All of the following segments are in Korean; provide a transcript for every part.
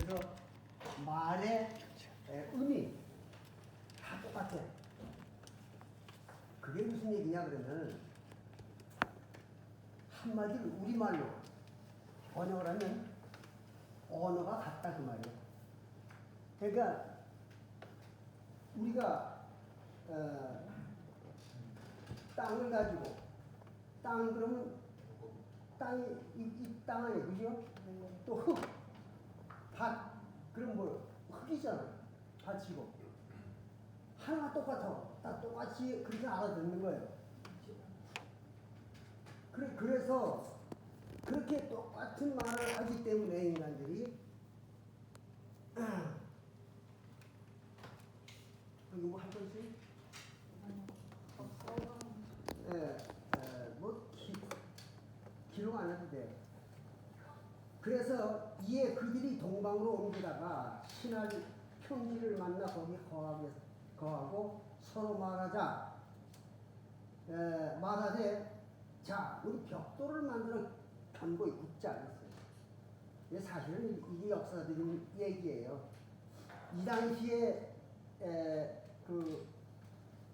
그래서 말의 의미 다 똑같아. 그게 무슨 얘기냐 그러면 한마디로 우리말로 번역을 하면 언어가 같다 그 말이에요. 그러니까 우리가 땅을 가지고 땅 그러면 땅이 이 땅 안에 그죠? 또 흙, 밭 그럼 뭐 흙이잖아. 밭이고 하나가 똑같아. 다 똑같이 그렇게 알아듣는 거예요. 그래서 그렇게 똑같은 말을 하기 때문에 인간들이 여기 뭐 할 거 있어요? 뭐 기록 안 해도 돼요. 그래서 이에 그들이 동방으로 옮기다가 신할 평지를 만나 거기 거하고 서로 말하되 자 우리 벽돌을 만들어 견고히 굽자 그랬어요. 사실은 이게 역사적인 얘기예요. 이 당시에 그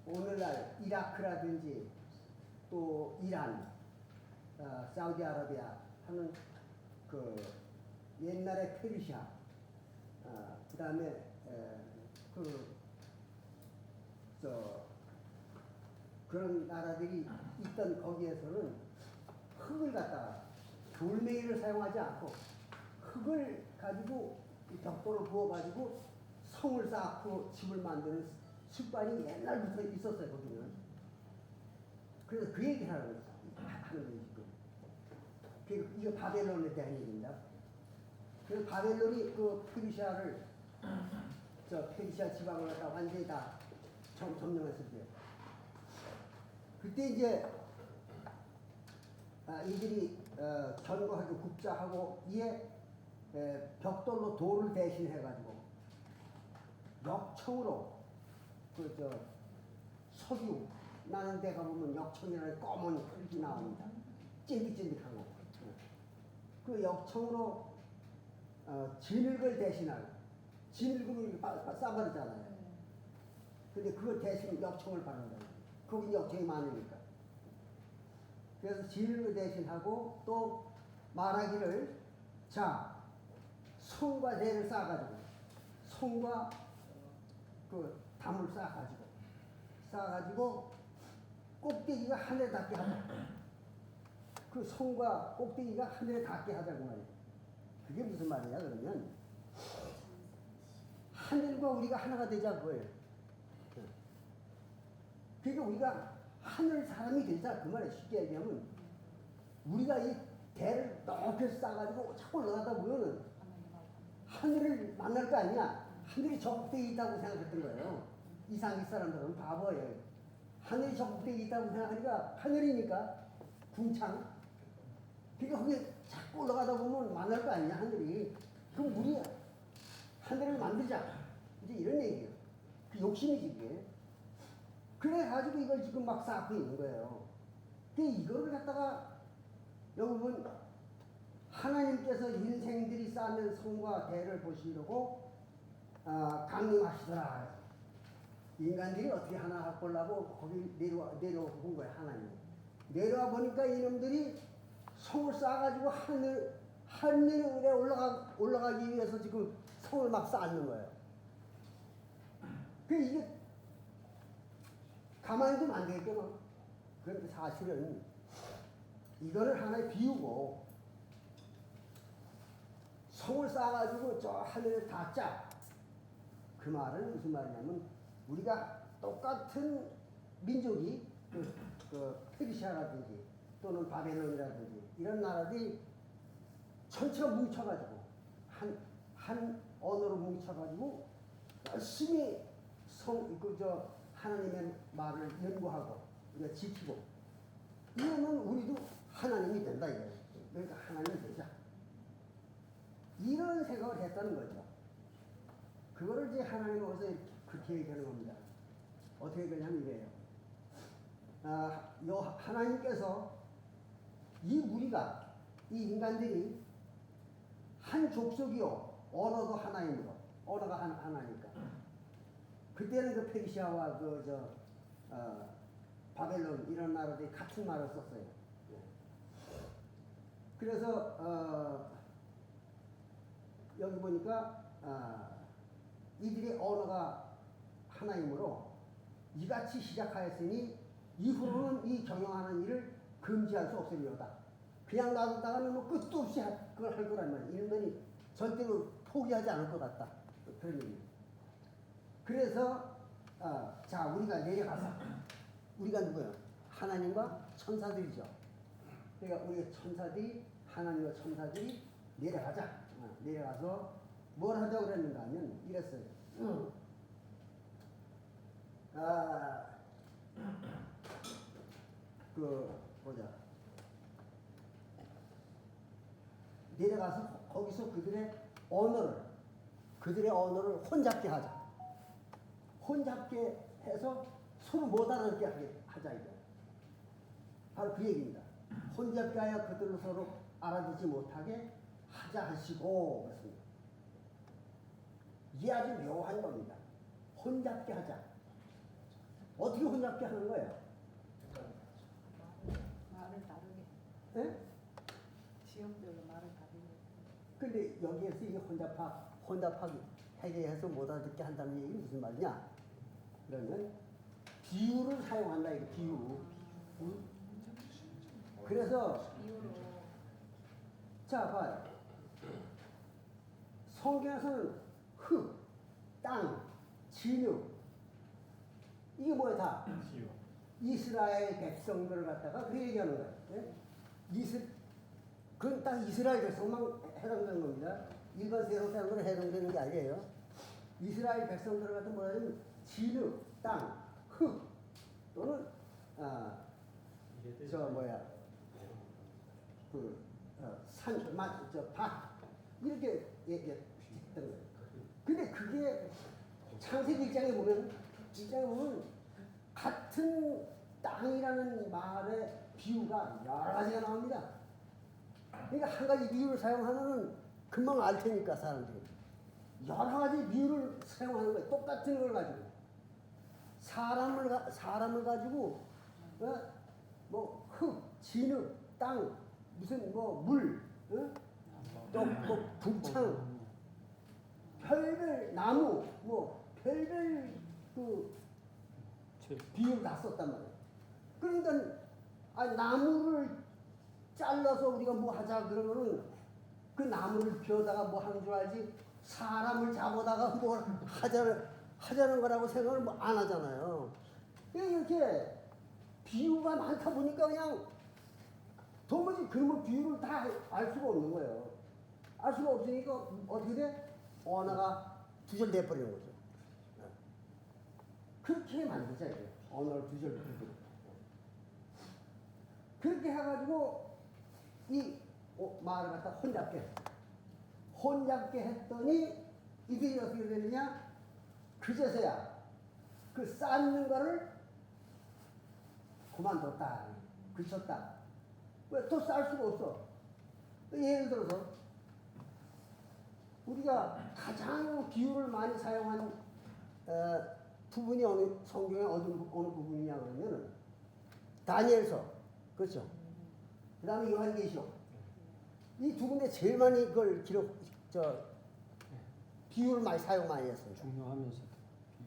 오늘날 이라크라든지 또 이란, 사우디아라비아 하는 그 옛날에 페르시아, 그 다음에 그런 나라들이 있던 거기에서는 흙을 갖다가 돌멩이를 사용하지 않고 흙을 가지고 벽돌을 부어가지고 성을 쌓고 집을 만드는 습관이 옛날부터 있었어요 거기는. 그래서 그 얘기를 하는 거죠 지금. 이거 바벨론에 대한 얘기입니다. 그래서 바벨론이 그 페르시아를 페르시아 지방을 갖다 완전히 다 점령했을 때요. 그때 이제 이들이 견고하게 굽자하고 이에 벽돌로 돌을 대신해가지고 역청으로 석유 나는 데 가보면 역청이라는 검은 흙이 나옵니다. 찐득찐득한 거. 그 역청으로 진흙을 대신하고 진흙을 싸버리잖아요. 근데 그걸 대신 역청을 바른다. 거기 역청이 많으니까. 그래서 진흙을 대신하고 또 말하기를 자 성과 대를 쌓아가지고 성과 그 담을 쌓아가지고 꼭대기가 하늘에 닿게 하자. 그 성과 꼭대기가 하늘에 닿게 하자고 말이에요. 그게 무슨 말이냐 그러면 하늘과 우리가 하나가 되자 그거예요. 그러니까 우리가 하늘 사람이 되자 그 말이에요. 쉽게 얘기하면 우리가 이 대를 높이 쌓아가지고 자꾸 올라가다 보면은 하늘을 만날 거 아니야. 하늘이 저 꼭대기 있다고 생각했던 거예요. 이상이 사람들은 바보예요. 하늘이 저 꼭대기 있다고 생각하니까 하늘이니까 궁창. 그러니까 거기에 자꾸 올라가다 보면 만날 거 아니냐 하늘이. 그럼 우리 하늘을 만들자. 이제 이런 얘기예요. 그 욕심이지 그게. 그래가지고 이걸 지금 막 쌓고 있는 거예요. 근데 이거를 갖다가 여기 보면 하나님께서 인생들이 쌓는 성과 대를 보시려고 강림하시더라. 인간들이 어떻게 하나 보려고 거기 내려온 거예요. 하나님. 내려와 보니까 이놈들이 성을 쌓아가지고 하늘에 올라가기 위해서 지금 성을 막 쌓는 거예요. 그 이게 가만히 두면 안 되겠구나. 그런데 사실은 이거를 하나의 비유고 성을 쌓아가지고 저 하늘에 닿자. 그 말은 무슨 말이냐면 우리가 똑같은 민족이 페르시아라든지 또는 바벨론이라든지 이런 나라들이 전체가 뭉쳐가지고 한 언어로 뭉쳐가지고 열심히 하나님의 말을 연구하고 우리가 지키고 이러면 우리도 하나님이 된다 이거예요. 그러니까 하나님이 되자. 이런 생각을 했다는 거죠. 그거를 이제 하나님은 어디서 그렇게 얘기하는 겁니다. 어떻게 그러냐면 이래요. 하나님께서 이 인간들이 한 족속이요 언어도 하나이므로 언어가 하나니까 그때는 그 페르시아와 바벨론 이런 나라들이 같은 말을 썼어요. 그래서 여기 보니까 이들의 언어가 하나이므로 이같이 시작하였으니 이후로는 이 경영하는 일을 금지할 수 없으리로다. 그냥 놔뒀다가는 뭐 끝도 없이 그걸 할 거란 말이에요. 이러면 절대로 포기하지 않을 것 같다. 그런 얘기예요. 그래서 자 우리가 내려가서 우리가 누구예요? 하나님과 천사들이죠. 그러니까 우리 천사들이 하나님과 천사들이 내려가자. 내려가서 뭘 하자고 그랬는가 하면 이랬어요. 보자. 내려가서 거기서 그들의 언어를 혼잡게 하자. 혼잡게 해서 서로 못 알아듣게 하자 이거. 바로 그 얘기입니다. 혼잡게 하여 그들로 서로 알아듣지 못하게 하자 하시고 그렇습니다. 이게 아주 묘한 겁니다. 혼잡게 하자. 어떻게 혼잡게 하는 거예요? 말을 다르게. 예? 지역별로 말을 다르게. 근데 여기에서 이게 혼잡하게 해서 못 알아듣게 한다는 얘기는 무슨 말이냐? 그러면 비유를 사용한다 이거 비유. 응? 그래서 이유로. 자 봐요. 성경에서는 흙, 땅, 진흙 이게 뭐야 다? 이스라엘 백성들을 갖다가 그 얘기하는 거예요. 네? 그건 딱 이스라엘 백성만 해당되는 겁니다. 일반 세상 사람들은 해당되는 게 아니에요. 이스라엘 백성들을 갖다 뭐라 하면 진흙, 땅, 흙 또는 밭 이렇게 얘기했던 거예요. 근데 그게 창세기 1장에 보면 같은 땅이라는 말의 비유가 여러 가지가 나옵니다. 그러니까 한 가지 비유를 사용하면은 금방 알 테니까 사람들이 여러 가지 비유를 사용하는 거예요. 똑같은 걸 가지고 사람을 가지고 뭐 흙, 진흙, 땅, 무슨 뭐 물, 또 뭐 북창, 별별 나무, 뭐 별별 그 비유를 다 썼단 말이에요. 그러니까 나무를 잘라서 우리가 뭐 하자 그러면은 그 나무를 펴다가 뭐 하는 줄 알지 사람을 잡아다가 뭘 하자는 거라고 생각을 뭐 안 하잖아요. 이렇게 비유가 많다 보니까 그냥 도무지 그런 비유를 다 알 수가 없는 거예요. 알 수가 없으니까 어떻게 돼? 언어가 두절돼 버리는 거죠. 그렇게 만들자 이게 언어를 두절돼. 그렇게 해가지고 이 말을 갖다 혼잡게 했더니 이들이 어떻게 되느냐? 그제서야 그 쌓는 거를 그만뒀다. 그쳤다. 왜 또 쌓을 수가 없어. 예를 들어서 우리가 가장 비유를 많이 사용한 부분이 성경의 어느 부분이냐 그러면은 다니엘서 그렇죠. 그 다음에 요한계시록 이 두 군데 제일 많이 그걸 비유를 많이 했어요. 중요하면서.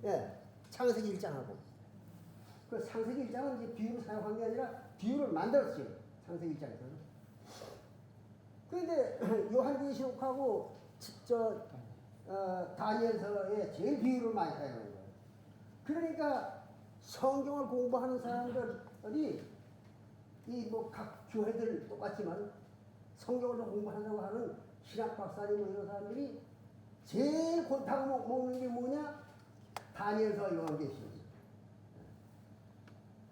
예, 창세기 1장하고. 그 창세기 1장은 이제 비유를 사용한 게 아니라 비유를 만들었어요. 창세기 1장에서는. 그런데 요한계시록하고 다니엘서에 제일 비유를 많이 사용하는 거예요. 그러니까 성경을 공부하는 사람들이 이 뭐 각 교회들 똑같지만 성경을 공부하려고 하는 신학 박사님 뭐 이런 사람들이 제일 골탕 먹는 게 뭐냐? 다니엘서 요한계시록.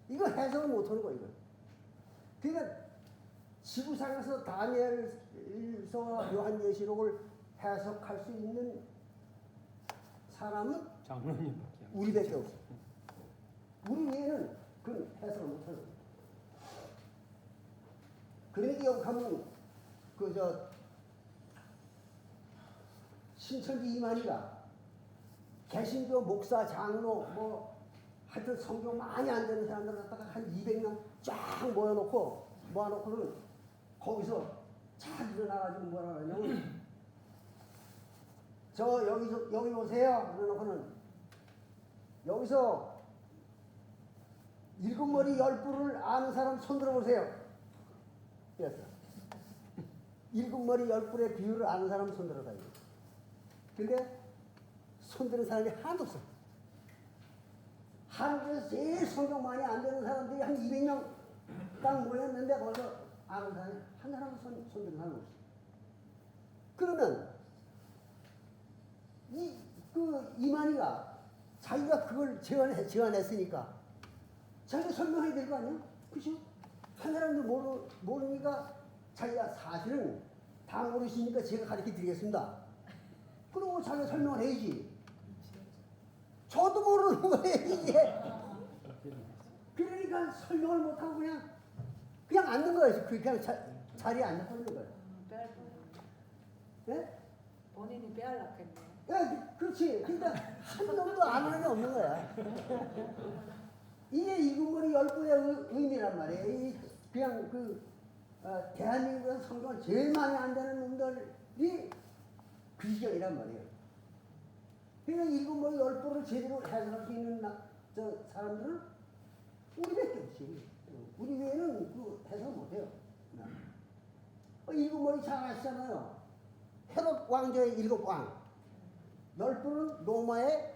이거 해석을 못하는 거예요. 이거. 그러니까 지구상에서 다니엘서와 요한계시록을 해석할 수 있는 사람은 장로님밖에 우리밖에 없어. 우리 외에는 그건 해석을 못하는 거예요. 그러니까 여기 가면 신천지 이만희가 개신교 목사, 장로, 뭐 하여튼 성경 많이 안 되는 사람들 갖다가 한 200명 쫙 모아놓고는 거기서 잘 일어나가지고 뭐라 그러냐면 저 여기 오세요. 그러놓고는 여기서 일곱 머리 열 뿔을 아는 사람 손 들어보세요. 그랬어. 일곱 머리 열 뿔의 비율을 아는 사람 손 들어다. 근데 손 드는 사람이 하나도 없어. 한국에서 제일 성경 많이 안 되는 사람들이 한 200명 딱 모였는데 거기서 아는 사람이 한 사람도 손 드는 사람이 없어. 그러면 이만희가 자기가 그걸 제안했으니까 자기가 설명해야 될 거 아니야? 그죠? 한 사람도 모르니까 자기가 사실은 다 모르시니까 제가 가르쳐 드리겠습니다. 그러고 자기가 설명을 해야지. 저도 모르는 거예요, 이게. 그러니까 설명을 못하고 그냥 앉는 거예요. 그냥 자리에 앉아서 있는 거예요. 빼앗 예? 본인이 빼앗으려고 했네. 야, 그렇지. 그러니까 한 놈도 아는 게 없는 거야. 이게 일곱머리 열분의 의미란 말이에요. 그냥 대한민국에서 성경을 제일 많이 안 되는 놈들이 그 시절이란 말이에요. 그러니까 일곱머리 열분을 제대로 해석할 수 있는 저 사람들은 우리밖에 없지. 우리 외에는 그 해석 못해요. 일곱머리 잘 아시잖아요. 헤롯 왕조의 일곱 왕. 열분은 로마의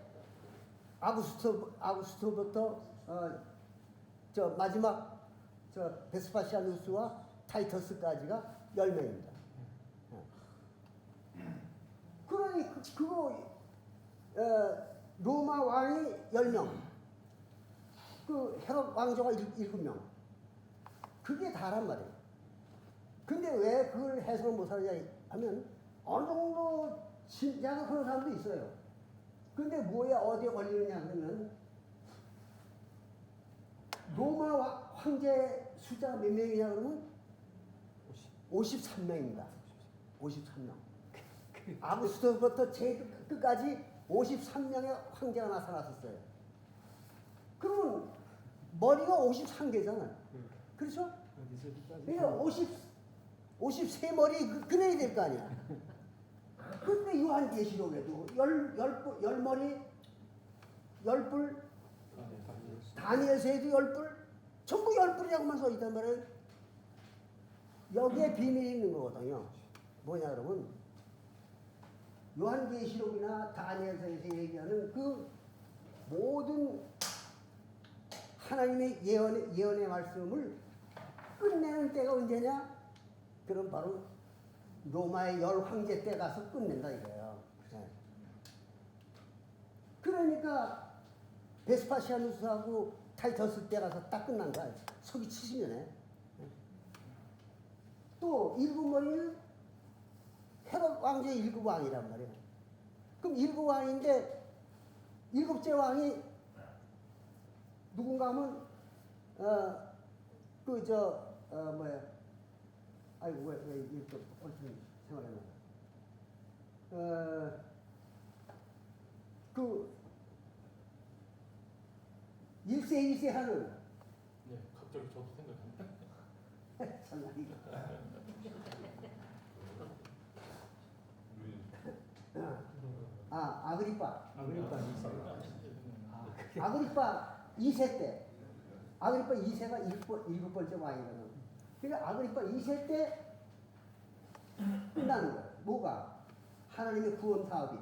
아구스토부터 저 마지막 저 베스파시아누스와 타이터스까지가 10명입니다. 그러니 로마 왕이 10명, 그 헤롯 왕조가 7명. 그게 다란 말이에요. 근데 왜 그걸 해석을 못하느냐 하면 어느 정도 진짜가 그런 사람도 있어요. 근데 뭐에 어디에 걸리느냐 그러면 로마 황제 숫자가 몇 명이냐 그러면 53명입니다. 53명. 아구스토부터 제일 끝까지 53명의 황제가 나타났었어요. 그러면 머리가 53개잖아요. 그렇죠? 그러니까 53머리 그래야 될 거 아니야. 근데 요한계시록에도 열머리, 열뿔, 다니엘서에도 열뿔, 전부 열뿔이라고만 써 있단 말이에요. 여기에 비밀이 있는 거거든요. 뭐냐 그러면 요한계시록이나 다니엘서에서 얘기하는 그 모든 하나님의 예언의 말씀을 끝내는 때가 언제냐? 그럼 바로 로마의 열 황제 때 가서 끝낸다 이거예요. 그러니까 베스파시아누스하고 타이터스 때 가서 딱 끝난 거야. 서기 70년에. 또 일곱머리는 헤롯 왕제의 일곱 왕이란 말이에요. 그럼 일곱 왕인데 일곱째 왕이 누군가 하면 아이고 왜 이렇게 얼핏 생각이 나. 그 1세 2세 하는 네, 갑자기 저도 생각합니다. 장난이다. 아그리파 2세 때 아그리파 2세가 일곱 번째 왕이거든. 그러니까 아그리파 2세 때 끝나는 거야. 뭐가? 하나님의 구원 사업이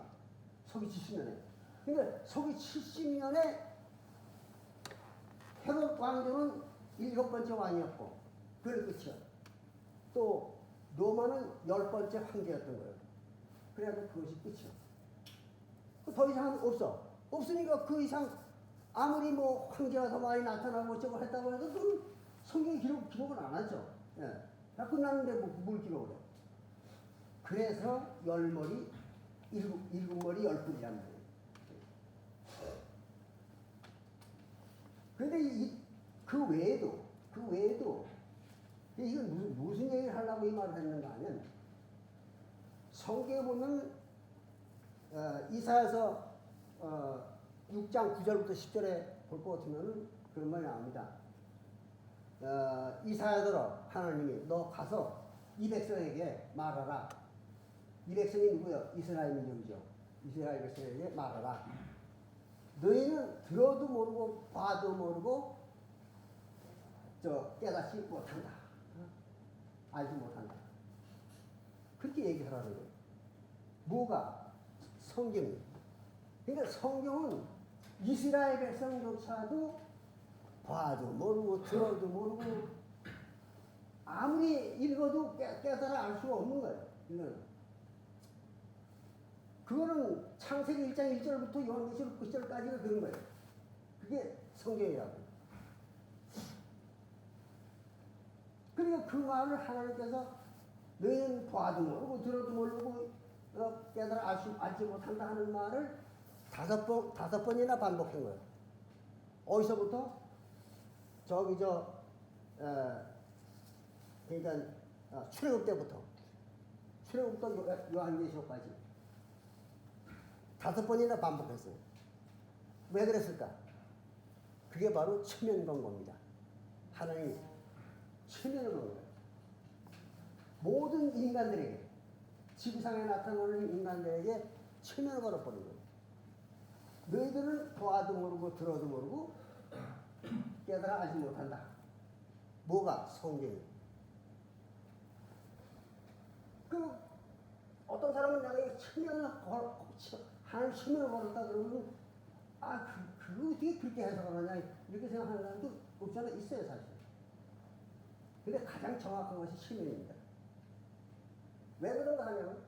서기 70년에. 그러니까 서기 70년에 헤롯 왕조는 일곱 번째 왕이었고 그걸 끝이야. 또 로마는 10번째 황제였던 거예요. 그래가지고 그것이 끝이야. 더 이상은 없어. 없으니까 그 이상 아무리 뭐 황제가 더 많이 나타나고 어쩌고 했다고 해도 그건 성경에 기록을 안 하죠. 예. 다 끝났는데 뭘 기록을 해. 그래서 열머리, 일곱머리, 열뿔이란 말이에요. 그런데 그 외에도 이건 무슨 얘기를 하려고 이 말을 했는가 하면 성경에 보면 이사야서 6장 9절부터 10절에 볼 것 같으면 그런 말이 나옵니다. 이사야더러 하나님이 너 가서 이 백성에게 말하라. 이 백성이 누구요? 이스라엘 민족이죠. 이스라엘 백성에게 말하라. 너희는 들어도 모르고 봐도 모르고 깨닫지 못한다. 알지 못한다. 그렇게 얘기하라는 거예요. 뭐가? 성경이. 그러니까 성경은 이스라엘 백성조차도 봐도 모르고 들어도 모르고 아무리 읽어도 깨달아 알 수가 없는 거예요. 이거는. 그거는 창세기 1장 1절부터 요한계시록 9절까지가 그런 거예요. 그게 성경이라고. 그러니까 그 말을 하나님께서 너희는 봐도 모르고 들어도 모르고 깨달아 알지 못한다 하는 말을 다섯 번이나 반복한 거예요. 어디서부터? 그러니까 출애굽 때부터 요한계시록까지 5번이나 반복했어요. 왜 그랬을까? 그게 바로 체면 권고입니다. 하나님이 체면을 건 거예요. 모든 인간들에게, 지구상에 나타나는 인간들에게 체면을 걸어버린 거예요. 너희들은 봐도 모르고 들어도 모르고 깨달아 알지 못한다. 뭐가? 성경이. 그 어떤 사람은 내가 하나님 체면을 걸었다 그러면 그거 어떻게 그렇게 해석하느냐 이렇게 생각하는 사람도 없지 않아 있어요 사실. 근데 가장 정확한 것이 체면입니다. 왜 그런가 하면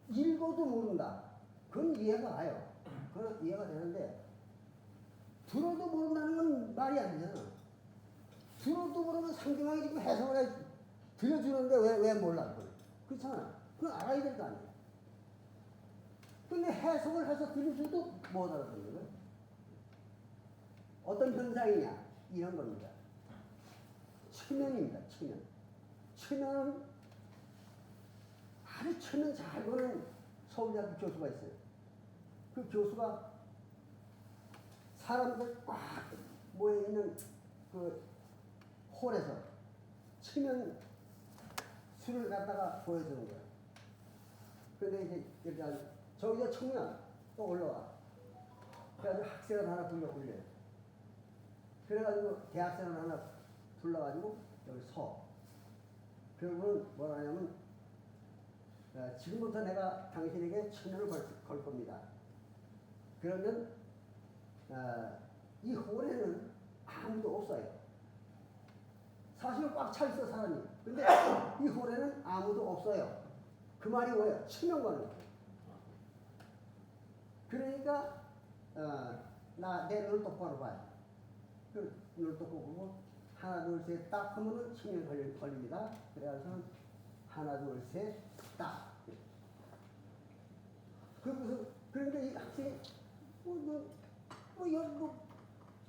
읽어도 모른다. 그건 이해가 가요. 그건 이해가 되는데 들어도 모른다는 건 말이 안 되잖아. 들어도 모르면 상대방이 지금 해석을 해 들려주는데 왜 몰라? 그렇잖아. 그건 알아야 될 거 아니에요. 근데 해석을 해서 들려줘도 못 알아듣는 거예요. 어떤 현상이냐? 이런 겁니다. 체면입니다. 체면. 체면은 아주 체면 잘 보는 서울대학교 교수가 있어요. 그 교수가 사람들 꽉 모여있는 그 홀에서 체면 술을 갖다가 보여주는 거야. 그런데 이제 이렇게 저기서 청년 또 올라와. 그래가지고 학생을 하나 불러요. 그래가지고 대학생을 하나 불러가지고 여기 서. 그러고는 뭐라 하냐면 지금부터 내가 당신에게 체면을 걸 겁니다. 그러면 이 홀에는 아무도 없어요. 사실 꽉 차 있어 사람이. 근데 이 홀에는 아무도 없어요. 그 말이 뭐예요? 체면 거는 거예요. 그러니까 내 눈을 똑바로 봐요. 그 눈을 똑바로 보고 하나 둘 셋 딱 하면은 체면 걸립니다. 그래서 하나 둘 셋 딱. 그러니까 이 학생이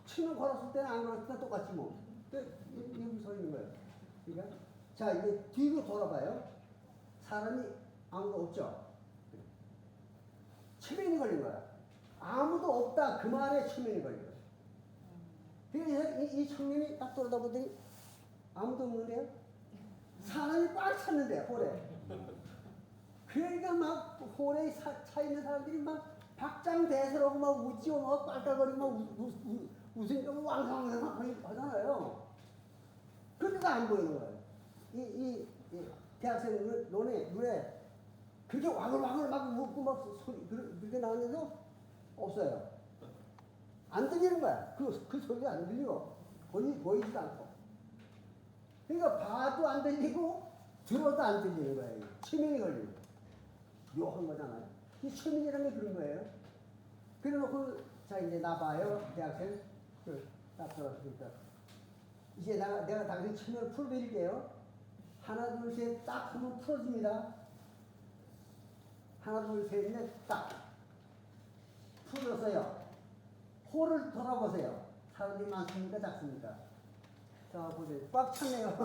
체면 걸었을 때는 안 걸었을 때 똑같지 뭐. 여기 서 있는 거예요. 그러니까 자 이제 뒤로 돌아봐요. 사람이 아무도 없죠. 체면이 걸린 거야. 아무도 없다 그 말에 체면이 걸린 거야. 그래서 이 청년이 딱 돌아다보더니 아무도 없는데요. 사람이 꽉 찼는데 홀에. 그러니까 막 홀에 차 있는 사람들이 막 박장대소하고 막 웃지고 막 깔깔거리고 막 웃으니까 왕성왕성 막 하잖아요. 그러니까 안 보이는 거예요. 이 대학생 눈에 그렇게 와글와글 막 웃고 막 소리 그렇게 나왔는데도 없어요. 안 들리는 거야. 그 소리가 안 들리고 보이지도 않고. 그러니까 봐도 안 들리고 들어도 안 들리는 거예요. 체면이 걸리는 거예요. 묘한 거잖아요. 이 체면이라는 게 그런 거예요. 그래놓고 자 이제 나 봐요 대학생 딱 들었으니까 이제 내가 당신 체면을 풀어드릴게요. 하나 둘 셋 딱 하면 풀어줍니다. 하나 둘 셋 넷 딱 풀었어요. 홀을 돌아보세요. 사람들이 많습니까 작습니까? 자 보세요. 꽉 찼네요.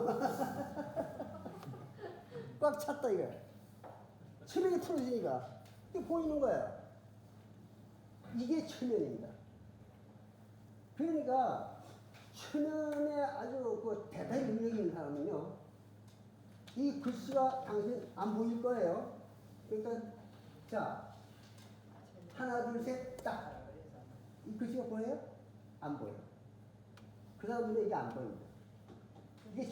꽉 찼다 이거. 체면이 풀어지니까 이게 보이는 거예요. 이게 체면입니다. 그러니까 체면에 아주 그 대단히 능력이 있는 사람은요, 이 글씨가 당신 안 보일 거예요. 그러니까 자, 하나 둘 셋 딱, 이 글씨가 보여요? 안 보여요. 그 사람들은 이게 안 보입니다. 이게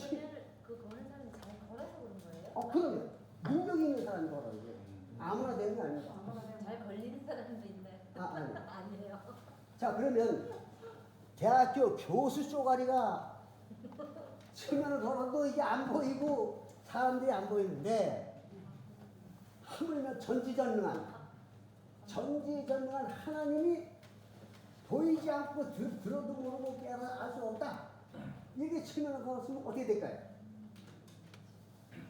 그 거는 사람이 잘 걸어서 그런 거예요? 그러면 능력이 있는 사람이 걸어요. 이게. 아무나 되는 게 아닙니다. 잘 걸리는 사람도 있나요? 아니. 아니에요. 자, 그러면 대학교 교수 쪼가리가 체면을 걸어도 이게 안 보이고 사람들이 안 보이는데, 하물며 전지전능한 하나님이 보이지 않고 들어도 모르고 깨달아 알 수 없다. 이게 체면을 걸었으면 어떻게 될까요?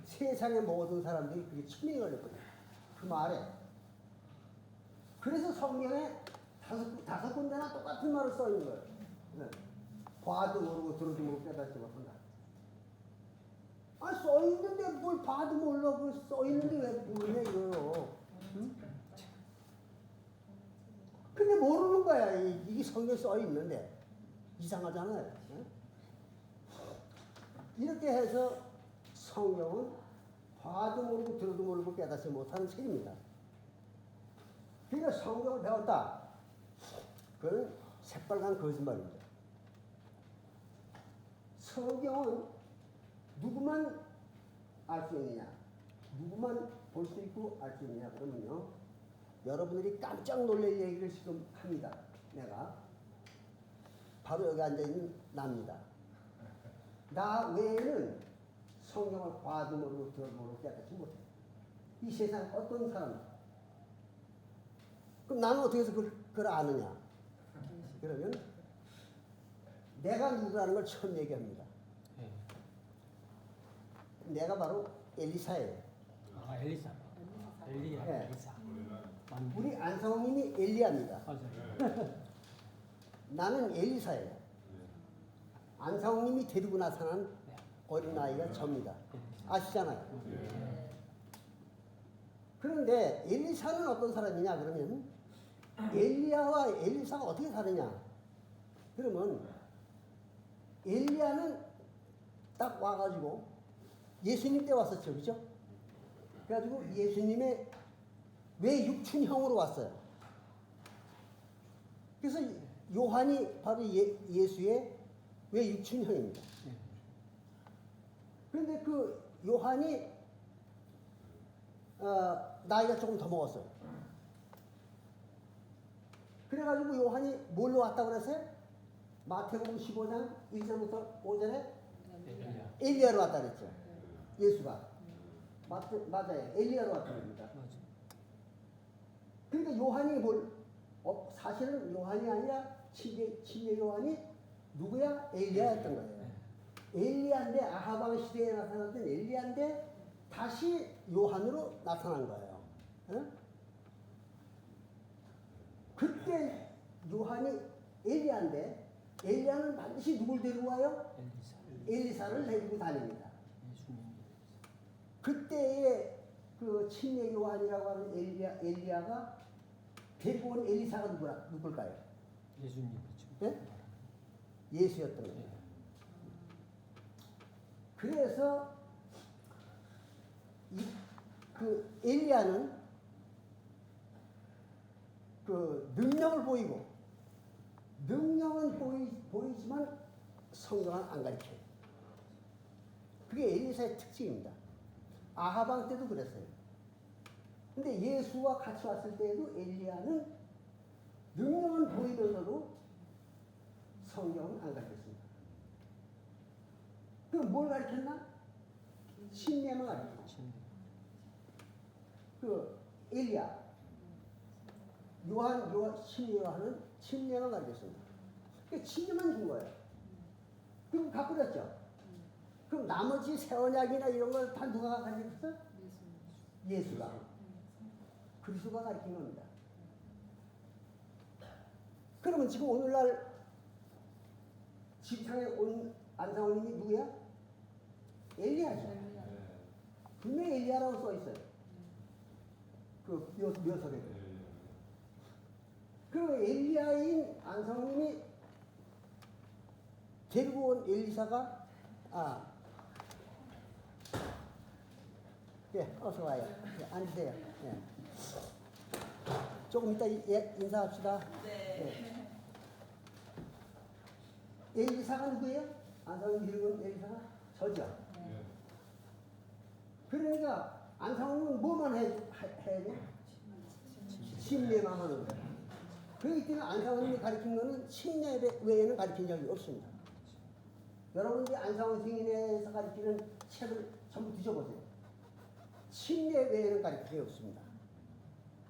세상의 모든 사람들이 그게 체면이 걸렸거든요. 그 말에. 그래서 성경에 다섯 군데나 똑같은 말을 써 있는 거예요. 네. 봐도 모르고 들어도 모르고 깨닫지 못한다. 써 있는데 뭘 봐도 몰라. 써 있는데 왜 모르냐 이거요. 응? 근데 모르는 거야. 이게 성경에 써 있는데 이상하잖아요. 응? 이렇게 해서 성경은 봐도 모르고 들어도 모르고 깨닫지 못하는 책입니다. 그러니까 성경을 배웠다. 그건 새빨간 거짓말입니다. 성경은 누구만 알 수 있느냐? 누구만 볼 수 있고 알 수 있느냐? 그러면요, 여러분들이 깜짝 놀랄 얘기를 지금 합니다. 내가 바로 여기 앉아있는 나입니다. 나 외에는 성경을 봐도 모르고 들어도 모르고 깨닫지 못해. 이 세상 어떤 사람, 그럼 나는 어떻게 해서 그걸 아느냐? 그러면 내가 누구라는 걸 처음 얘기합니다. 내가 바로 엘리사예요. 엘리사. 엘리야, 네. 엘리사. 우리 안성님이 엘리야입니다. 맞아요. 나는 엘리사예요. 안성님이 데리고 나타난 어린아이가 접니다. 아시잖아요. 그런데 엘리사는 어떤 사람이냐 그러면, 엘리야와 엘리사가 어떻게 다르냐 그러면, 엘리야는 딱 와가지고 예수님 때 왔었죠. 그죠? 그래가지고 예수님의 외육춘형으로 왔어요. 그래서 요한이 바로 예수의 외육춘형입니다. 그런데 그 요한이 나이가 조금 더 먹었어요. 그래가지고 요한이 뭘로 왔다고 그랬어요? 마태복음 15장 1절부터 5절에 엘리야로 왔다 그랬죠. 예수가. 맞아요. 엘리야로 왔다 그럽니다. 그러니까 요한이 사실은 요한이 아니라 친례 요한이 누구야? 엘리야였던 거예요. 엘리야인데, 아하방 시대에 나타났던 엘리야인데 다시 요한으로 나타난 거예요. 응? 그때 요한이 엘리야인데, 엘리야는 반드시 누굴 데리고 와요? 엘리사를 데리고 다닙니다. 그때의 그 친례 요한이라고 하는 엘리야가 데리고 온 엘리사가 누굴까요? 예수님이죠. 네? 예수였던 거예요. 그래서 그 엘리야는 그 능력을 보이고, 능력은 보이지만 성경은 안 가르쳐요. 그게 엘리사의 특징입니다. 아하방 때도 그랬어요. 근데 예수와 같이 왔을 때에도 엘리야는 능력은 보이면서도 성경은 안 가르쳤습니다. 그럼 뭘 가르쳤나? 신뢰만 가르쳤죠. 그 엘리야, 신뢰 요한은 신뢰만 가르쳤습니다. 그 신뢰만 준 거예요. 그럼 바꾸렸죠. 그럼 나머지 새 언약이나 이런 걸 다 누가 가르쳤어? 예수가. 그리스도가 가르친 겁니다. 그러면 지금 오늘날 지상에 온 안상원님이 누구야? 엘리야죠. 분명히 엘리야라고 써 있어요. 그 묘석에. 그 엘리야인 안성님이 데리고 온 엘리사가 예, 어서 와요. 예, 앉으세요. 예. 조금 이따 인사합시다. 네. 엘리사가 누구예요? 안성님 데리고 온 엘리사가 저죠. 그러니까 안성님은 뭐만 해야 돼? 침례만 하는 거예요. 그렇기 때문에 안상원님이 가르친 거는 침례 외에는 가르친 적이 없습니다. 여러분들이 안상원 증인에서 가르치는 책을 전부 드셔보세요. 침례 외에는 가르친 적이 없습니다.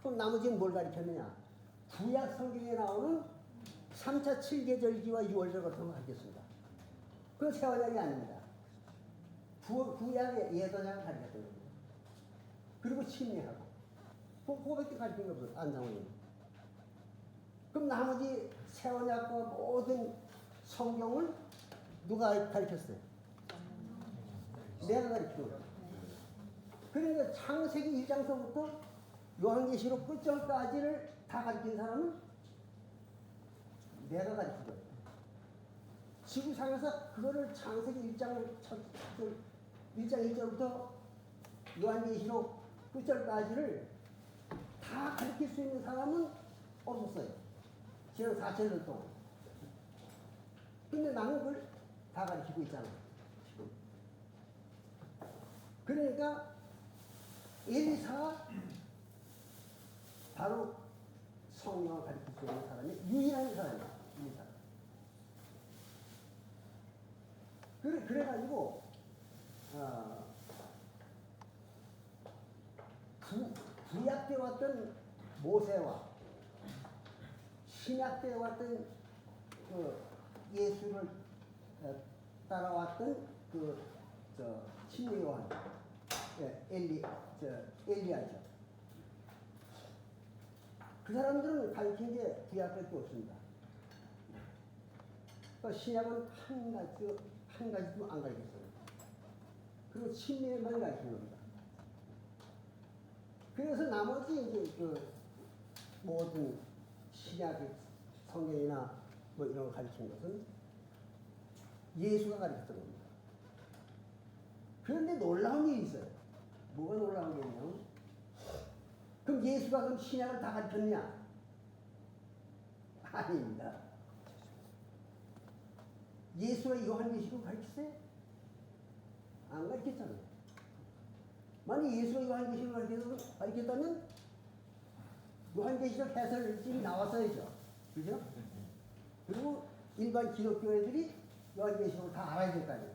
그럼 나머지는 뭘 가르쳤느냐? 구약 성경에 나오는 3차 7계절기와 6월절 같은 거 가르쳤습니다. 그건 새 언약이 아닙니다. 구약의 예언자가 가르쳤던 겁니다. 그리고 침례하고 그거밖에 가르친 게 없어요. 안상원님. 그럼 나머지 새 언약과 모든 성경을 누가 가르쳤어요? 내가 가르친 거예요. 그러니까 창세기 1장서부터 요한계시록 끝절까지를 다 가르친 사람은 내가 가르친 거예요. 지구상에서 그거를 창세기 1장 1절부터 요한계시록 끝절까지를 다 가르칠 수 있는 사람은 없었어요. 지난 4천년 동안. 근데 나는 그걸 다 가르치고 있잖아. 지금. 그러니까 엘리사가 바로 성령을 가르칠 수 있는 사람이 유일한 사람이야. 엘리사가. 그래가지고 구약 때 왔던 모세와 신약 때 왔던 그 예수를 따라왔던 침례 요한, 엘리야죠. 그 사람들은 가르친 게 구약밖에 없습니다. 그러니까 신약은 한 가지도 안 가르쳤어요. 그리고 침례만 가르친 겁니다. 그래서 나머지 이제 그 모든 신약 성경이나 뭐 이런 거 가르친 것은 예수가 가르쳤던 겁니다. 그런데 놀라운 일이 있어요. 뭐가 놀라운 게 있냐면, 그럼 예수가 그럼 신약을 다 가르쳤냐? 아닙니다. 예수가 요한계시록 가르쳤어요? 안 가르쳤잖아요. 만약 예수가 요한계시록 가르쳤다면 요한계시록 해설집이 나왔어야죠. 그죠? 그리고 일반 기독교 애들이 요한계시록을 다 알아야 될 거 아니에요.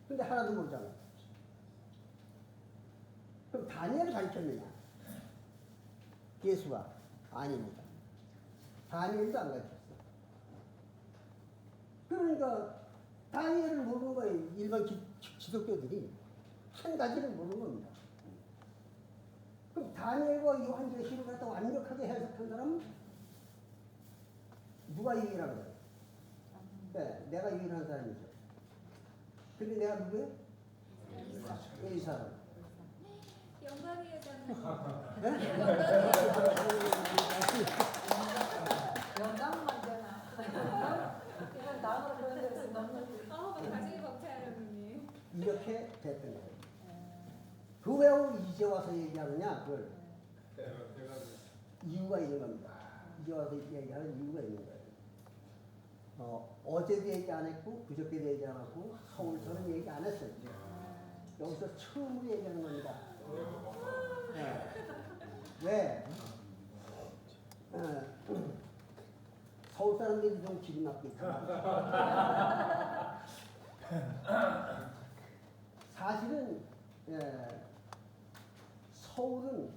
근데 하나도 모르잖아요. 그럼 다니엘을 가르쳤느냐? 예수가? 아닙니다. 다니엘도 안 가르쳤어요. 그러니까 다니엘을 모르는 거예요. 일반 기독교들이 한 가지를 모르는 겁니다. 그럼 다니엘과 요한계시록을 갖다 완벽하게 해석한 사람은 누가 유일한 거예요? 네, 내가 유일한 사람이죠. 근데 내가 누구예요? 엘리사. 영광이에요, 저는. 네? 영감만 되나? 이건 나무로 그런 데서 넘는 가슴이 벅차요, 여러분님. 이렇게 됐던 거예요. 그 왜 이제 와서 얘기하느냐? 그걸 이유가 있는 겁니다. 이제 와서 얘기하는 이유가 있는 거예요. 어제도 얘기 안 했고 그저께도 얘기 안 하고 서울서는 얘기 안 했어요. 여기서 처음으로 얘기하는 겁니다. 네. 왜? 서울 사람들이 좀 기분 나쁘겠지만 사실은 서울은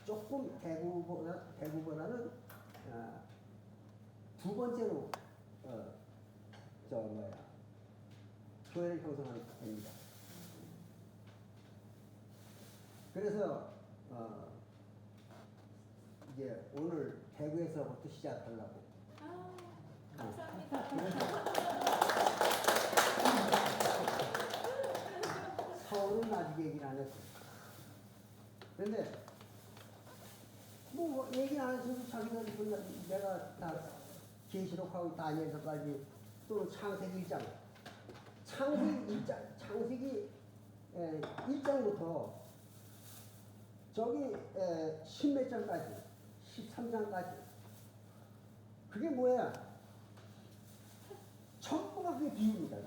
조금 대구보다는 두 번째로 교회를 형성하는 됩니다. 그래서 이제 오늘 대구에서부터 시작하려고. 감사합니다. 서울은 아직 얘기를 안 했어요. 그런데 뭐 얘기 안 해서도 자기는 내가 다 계시록하고 다니엘서까지 또는 창세기 1장 창세기 1장부터 저기 10몇 장까지 13장까지 그게 뭐야? 전부가 그게 비유입니다.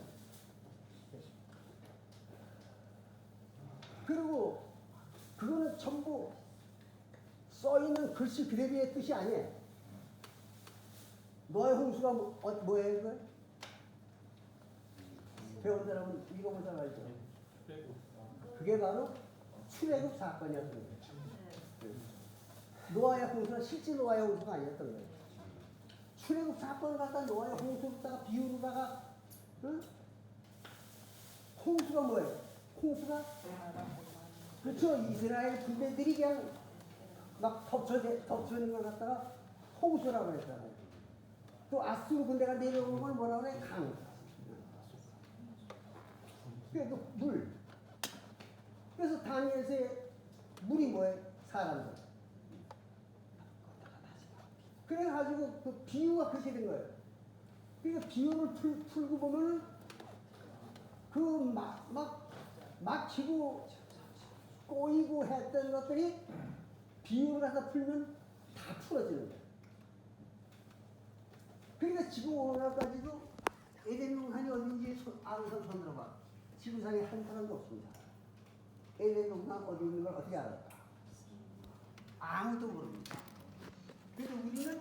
그리고 그거는 전부 써있는 글씨 그대로의 뜻이 아니에요. 노아의 홍수가 뭐예요 이거? 배운 사람은 읽어본 사람 알죠? 그게 바로 출애굽 사건이었습니다. 노아의 홍수는 실제 노아의 홍수가 아니었던 거예요. 출애굽 사건을 갖다 노아의 홍수로다가 비유로다가 응? 홍수가 뭐예요? 홍수가 그렇죠. 이스라엘 군대들이 그냥 막 덮쳐있는 걸 갖다가 홍수라고 했잖아요. 또 아수르 군대가 내려오는 걸 뭐라고 그래? 강. 그래서 물. 그래서 다니엘서의 물이 뭐예요? 사람들. 그래가지고 그 비유가 그렇게 된 거예요. 그러니까 비유를 풀고 보면은 그 막히고 꼬이고 했던 것들이 비유를 가서 풀면 다 풀어지는 거예요. 그러니까 지금 오늘날까지도 에덴 동산이 어딘지 아는 사람 손 들어봐. 지구상에 한 사람도 없습니다. 에덴 동산 어디 있는 걸 어떻게 알아요? 아무도 모릅니다. 그래서 우리는